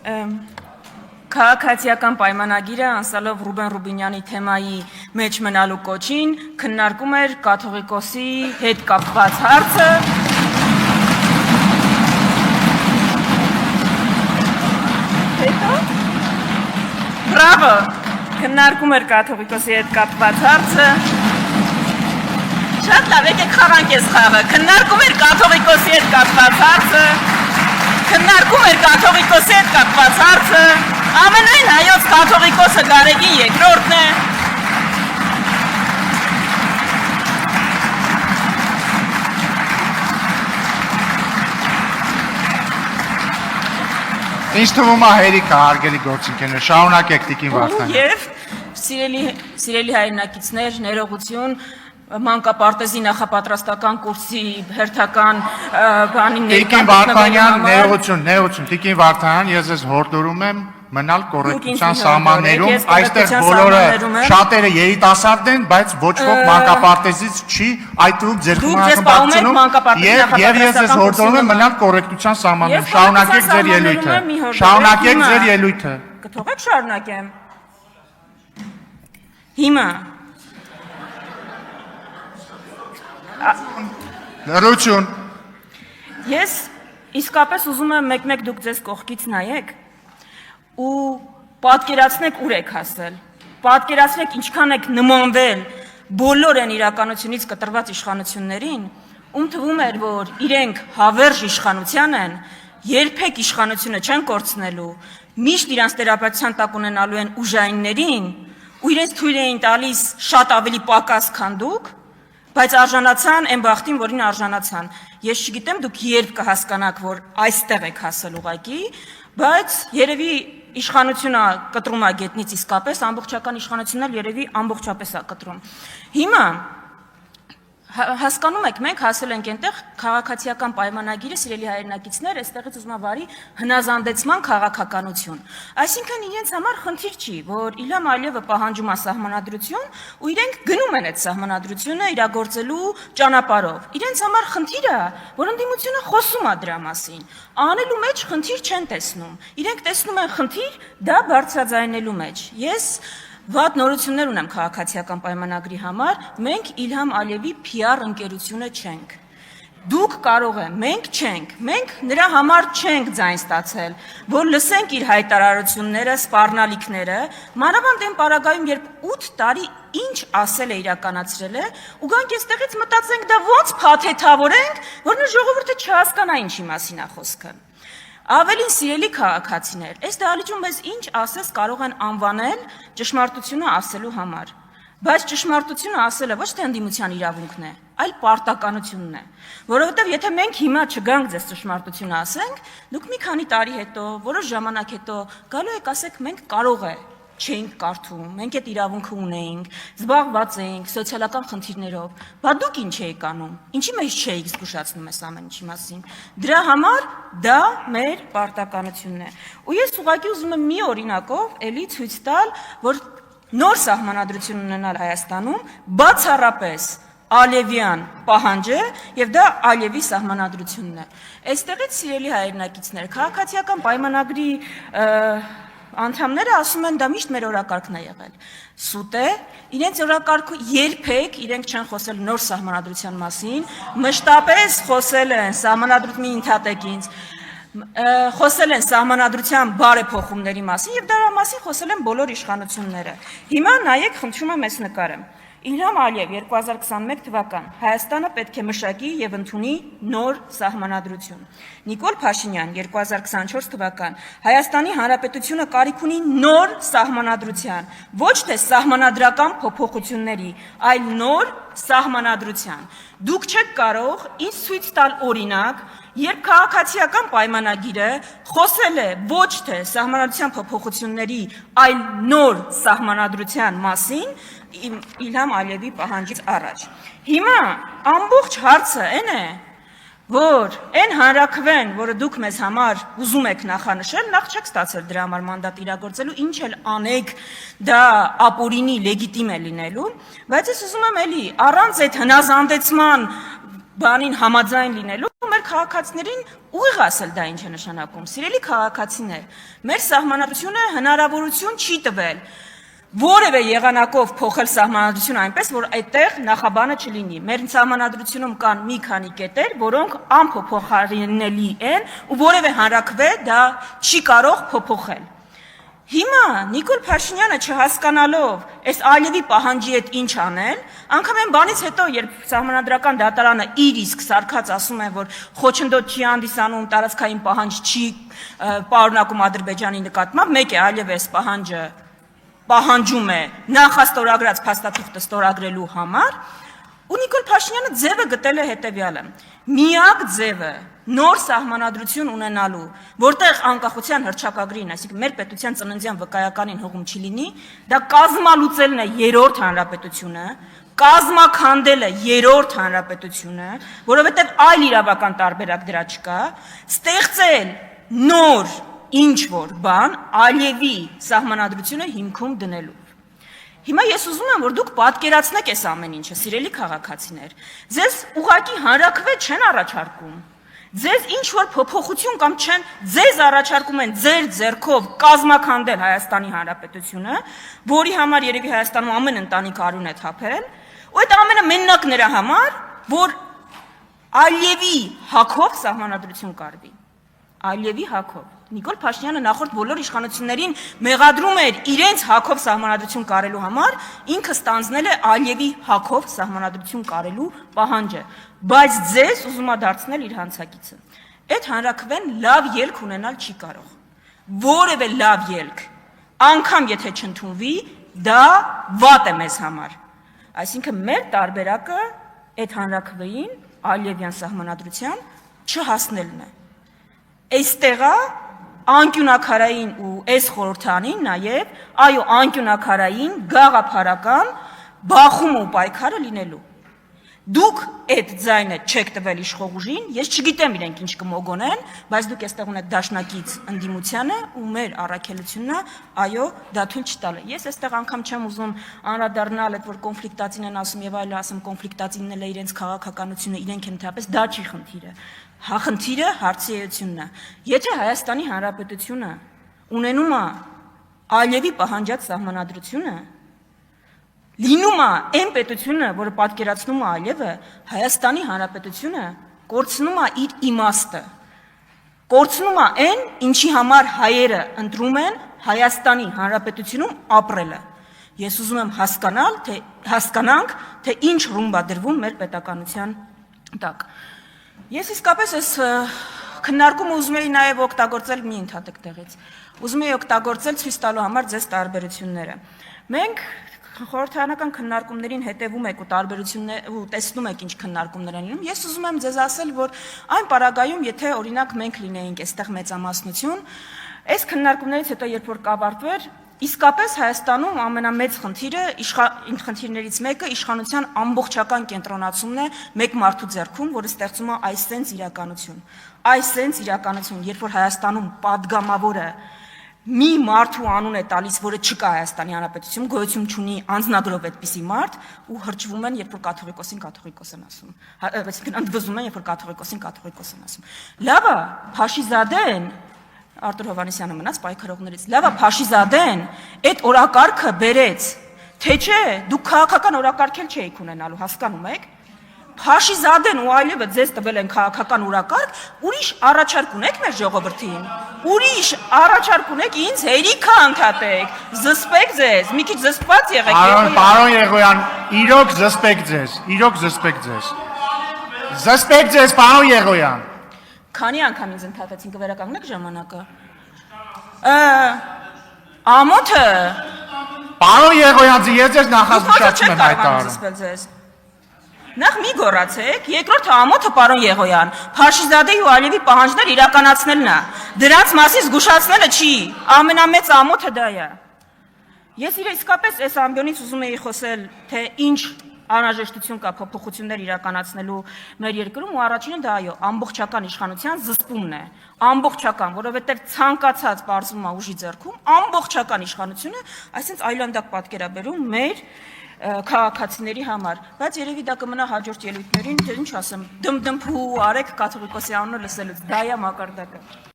Քաղաքացիական պայմանագիրը անցալով Ռուբեն Ռուբինյանի թեմայի մեջ մնալու կոչին քննարկում էր կաթողիկոսի հետ կապված հարցը։ Բրավո, քննարկում էր կաթողիկոսի հետ կապված հարցը։ Շատ լավ, եկեք խաղանք ես խաղը։ Քննարկում էր կաթողիկոսի հետ կապված հարցը։ Քննարկում էր կաթողիկոսի հետ կապված հարցը։ Ամենայն հայոց կաթողիկոսը Գարեգին երկրորդն է։ Ինձ թվում է հերիք է հարգելի գործընկերներ, շարունակեք Տիկին Վարդանյան։ Եվ սիրելի հայրենակիցներ, ներողություն, մանկապարտեզի նախապատրաստական կուրսի հերթական բանին Տիկին Վարդանյան, ներողություն, Տիկին Վարդանյան, ես ես հորդորում եմ մնալ կոռեկտության սահմաններում, այստեղ բոլորը շատերը երիտասարդ են, բայց ոչ ոք մանկապարտեզից չի այդ թվում ձեր խմբակցությունում եւ ես ես հորդորում եմ մնալ կոռեկտության սահմաններում, շարունակեք ձեր ելույթը, շարունակեք ձեր ելույթը։ Կթողեք շարունակեմ։ Հիմա Լրություն։ Ես իսկապես ուզում եմ մեկ-մեկ դուք ձեզ կողքից նայեք ու պատկերացնեք ուր եք հասել, պատկերացնեք ինչքան եք նմանվել բոլոր են իրականությունից կտրված իշխանություններին, ում թվում էր, որ իրենք հավերժ իշխանության են, երբեք իշխանությունը չեն կորցնելու, միշտ իրանց տերապետության տակ ունենալու են ուժայիններին ու իրենց թույլ էին տալիս շատ ավելի պակաս, քան դուք, բայց արժանացան այն բախտին, որին արժանացան։ Ես չգիտեմ դուք երբ կհասկանաք, որ այստեղ եք հասել ուղղակի, բայց երևի իշխանությունը կտրում է գետնից իսկապես, ամբողջական իշխանությունն էլ երևի ամբողջապես է կտրում։ Հիմա հասկանում եք, մենք հասել ենք այնտեղ քաղաքացիական պայմանագիրը, սիրելի հայրենակիցներ, այստեղից ուզում եմ վարի հնազանդեցման քաղաքականություն։ Այսինքն իրենց համար խնդիր չի, որ Իլհամ Ալիևը պահանջում է սահմանադրություն ու իրենք գնում են այդ սահմանադրությունը իրագործելու ճանապարհով։ Իրենց համար խնդիր է, որ ընդդիմությունը խոսում է դրա մասին։ Անելու մեջ խնդիր չեն տեսնում։ Իրենք տեսնում են խնդիր դա բարձրաձայնելու մեջ։ Ես վատ նորություններ ունեմ քաղաքացիական պայմանագրի համար, մենք Իլհամ Ալիևի PR ընկերությունը չենք։ Դուք կարող եք, մենք չենք, մենք նրա համար չենք ձայն ստացել, որ լսենք իր հայտարարությունները, սպառնալիքները, մանավանդ այն պարագայում, երբ 8 տարի ինչ ասել է իրականացրել է, ու գանք այստեղից մտածենք դա ոնց փաթեթավորենք, որ նոր ժողովուրդը չհասկանա ինչի մասին է խոսքը։ Ավելին սիրելի քաղաքացիներ, այս դահլիճում մեզ ինչ ասես կարող են անվանել ճշմարտությունը ասելու համար, բայց ճշմարտությունը ասելը ոչ թե ընդդիմության իրավունքն է, այլ պարտականությունն է, որովհետև եթե մենք հիմա չգանք ձեզ ճշմարտությունը ասենք, դուք մի քանի տարի հետո, որոշ ժամանակ հետո գալու եք ասեք մենք կարող է չենք կարդում, մենք այդ իրավունքը ունեինք, զբաղված էինք սոցիալական խնդիրներով, բա դուք ինչ եք անում, ինչի մեջ չէիք զգուշացնում այս ամեն ինչի մասին, դրա համար դա մեր պարտականությունն է, ու ես ուղղակի ուզում եմ մի օրինակով էլի ցույց տալ, որ նոր սահմանադրություն ունենալ Հայաստանում բացառապես Ալիևյան պահանջ է եւ դա Ալիևի սահմանադրությունն է։ Այստեղից սիրելի հայրենակիցներ, քաղաքացիական պայմանագրի անդամները ասում են դա միշտ մեր օրակարգն է եղել։ Սուտ է, իրենց օրակարգը երբեք իրենք չեն խոսել նոր սահմանադրության մասին, մշտապես խոսել են սահմանադրության մի ընդհատեք ինձ, խոսել են սահմանադրության բարեփոխումների մասին եւ դրա մասին խոսել են բոլոր իշխանությունները։ Հիմա նայեք, խնդրում եմ այս նկարը։ Իլհամ Ալիև 2021 թվական Հայաստանը պետք է մշակի եւ ընդունի նոր սահմանադրություն։ Նիկոլ Փաշինյան 2024 թվական Հայաստանի Հանրապետությունը կարիք ունի նոր սահմանադրության, ոչ թե սահմանադրական փոփոխությունների, այլ նոր սահմանադրության։ Դուք չեք կարող ինձ ցույց տալ օրինակ, երբ քաղաքացիական պայմանագիրը խոսել է ոչ թե սահմանադրության փոփոխությունների, այլ նոր սահմանադրության մասին Իլհամ Ալիևի պահանջից առաջ։ Հիմա ամբողջ հարցը այն է, որ այն հանրաքվեն, որը դուք մեզ համար ուզում եք նախանշել, նախ չեք ստացել դրա համար մանդատ իրագործելու, ինչ էլ անեք, դա ապօրինի լեգիտիմ է լինելու, բայց ես ուզում եմ էլի առանց այդ հնազանդեցման բանին համաձայն լինելու, մեր մեր քաղաքացիներին ուղիղ ասել դա ինչ է նշանակում։ Սիրելի քաղաքացիներ, մեր սահմանադրությունը հնարավորություն չի տվել որևէ եղանակով փոխել սահմանադրությունը այնպես, որ այդտեղ նախաբանը չլինի։ Մեր սահմանադրությունում կան մի քանի կետեր, որոնք անփոփոխարինելի են ու որևէ հանրաքվե դա չի կարող փոփոխել։ Հիմա Նիկոլ Փաշինյանը չհասկանալով այս Ալիևի պահանջի հետ ինչ անել, անգամ այն բանից հետո, երբ սահմանադրական դատարանը իր իսկ սարքած ասում է, որ խոչընդոտ չի հանդիսանում, տարածքային պահանջ չի պարունակում Ադրբեջանի նկատմամբ, մեկ է Ալիևը այս պահանջը պահանջում է նախաստորագրած փաստաթուղթը ստորագրելու համար, ու Նիկոլ Փաշինյանը ձևը գտել է հետևյալը. միակ ձևը նոր սահմանադրություն ունենալու, որտեղ անկախության հռչակագրին, այսինքն մեր պետության ծննդյան վկայականին հողում չի լինի, դա կազմալուծելն է երրորդ հանրապետությունը, կազմաքանդելը երրորդ հանրապետությունը, որովհետև այլ իրավական տարբերակ դրա չկա, ստեղծել նոր ինչ որ բան Ալիևի սահմանադրությունը հիմքում դնելու։ Հիմա ես ուզում եմ, որ դուք պատկերացնեք այս ամեն ինչը, սիրելի քաղաքացիներ, ձեզ ուղղակի հանրաքվե չեն առաջարկում, ձեզ ինչ որ փոփոխություն կամ չեն, ձեզ առաջարկում են ձեր ձեռքով կազմաքանդել Հայաստանի Հանրապետությունը, որի համար երևի Հայաստանում ամեն ընտանիք արյուն է թափել, ու այդ ամենը մենակ նրա համար, որ Ալիևի հակով սահմանադրություն կարվի։ Ալիևի հակով։ Նիկոլ Փաշինյանը նախորդ բոլոր իշխանություններին մեղադրում էր իրենց հակով սահմանադրություն կարելու համար, ինքը ստանձնել է Ալիևի հակով սահմանադրություն կարելու պահանջը, բայց ձեզ ուզում է դարձնել իր հանցակիցը։ Այդ հանրաքվեն լավ ելք ունենալ չի կարող։ Որևէ լավ ելք, անգամ եթե չընդունվի, դա վատ է մեզ համար։ Այսինքն մեր տարբերակը այդ հանրաքվեին Ալիևյան սահմանադրության չհասնելն է։ Այստեղա անկյունակարային ու այս խորհրդանին նաև, այո, անկյունակարային, գաղափարական բախում ու պայքարը լինելու։ Դուք այդ ձայնը չեք տվել իշխող ուժին, ես չգիտեմ իրենք ինչ կմոգոնեն, բայց դուք այստեղ ունեք դաշնակից ընդդիմությանը ու մեր առաքելությունն է, այո, դա թույլ չտալը։ Ես այստեղ անգամ չեմ ուզում անդրադառնալ այդ որ կոնֆլիկտացին են ասում եւ այլն, ասում կոնֆլիկտացինն էլ է իրենց քաղաքականությունը, իրենք ընդհանրապես դա չի խնդիրը։ Խնդիրը հարցի էությունն է։ Եթե Հայաստանի Հանրապետությունը ունենում է Ալիևի պահանջած սահմանադրությունը, լինում է այն պետությունը, որը պատկերացնում է Ալիևը, Հայաստանի Հանրապետությունը կորցնում է իր իմաստը, կորցնում է այն, ինչի համար հայերը ընտրում են Հայաստանի Հանրապետությունում ապրելը։ Ես ուզում եմ հասկանանք, թե ինչ ռումբ է դրվում մեր պետականության տակ։ Ես իսկապես այս քննարկումը ուզում էի նաև օգտագործել մի ընդհատակ տեղից։ Ուզում էի օգտագործել ցույց տալու համար ձեզ տարբերությունները։ Մենք խորհրդարանական քննարկումներին հետևում եք ու տարբերություններ ու տեսնում եք ինչ քննարկումներ են լինում։ Ես ուզում եմ ձեզ ասել, որ այն պարագայում, եթե օրինակ մենք լինեինք այստեղ մեծամասնություն, այս քննարկումներից հետո երբ որ կավարտվեր, իսկապես Հայաստանում ամենամեծ խնդիրներից մեկը իշխանության ամբողջական կենտրոնացումն է մեկ մարդու ձեռքում, որը ստեղծում է այս սենց իրականություն։ Այս սենց իրականություն, երբ որ Հայաստանում падգամավորը մի մարդու անուն է տալիս, որը չկա Հայաստանի Հանրապետությունում, գոյություն չունի անձնագրով այդպիսի մարդ, ու հրճվում են, երբ որ կաթողիկոսին կաթողիկոս են ասում։ Այսինքն ընդվզում են, երբ որ կաթողիկոսին կաթողիկոս են ասում։ Լավա, Փաշիզադեն Արտուր Հովհաննիսյանը մնաց պայքարողներից։ Լավա Փաշիզադեն այդ օրակարգը բերեց, թե չէ, դուք քաղաքական օրակարգ էլ չէիք ունենալու, հասկանում եք։ Փաշիզադեն ու Ալիևը ձեզ տվել են քաղաքական օրակարգ, ուրիշ առաջարկ ունեք մեր ժողովրդին։ Ուրիշ առաջարկ ունեք, ինձ հերիքա ընդհատեք, զսպեք ձեզ, մի քիչ զսպված եղեք։ Պարոն Եղոյան, իրոք զսպեք ձեզ, իրոք զսպեք ձեզ։ Զսպեք ձեզ, պարոն Եղոյան։ Քանի անգամ ինձ ընդհատեցին, կվերականգնեք ժամանակը։ Ամոթը։ Պարոն Եղոյան, ես ձեզ նախազգուշացում եմ հայտարարում։ Նախ մի գոռացեք, երկրորդը ամոթը պարոն Եղոյան, Փաշիզադեի ու Ալիևի պահանջներ իրականացնելն է։ Դրանց մասին զգուշացնելը չի, ամենամեծ ամոթը դա է։ Ես իսկապես այս ամբիոնից ուզում էի խոսել, թե ինչ անհրաժեշտություն կա փոփոխություններ իրականացնելու մեր երկրում, ու առաջինը դա այո, ամբողջական իշխանության զսպումն է, ամբողջական, որովհետև ցանկացած բարձվում է ուժի ձեռքում, ամբողջական իշխանությունը, այսինքն այլանդակ պատկերաբերում մեր քաղաքացիների համար, բայց երևի դա կմնա հաջորդ ելույթներին, թե ինչ ասեմ, դմդմփու արեք կաթողիկոսի անունը լսելուց, դա է մակարդակը։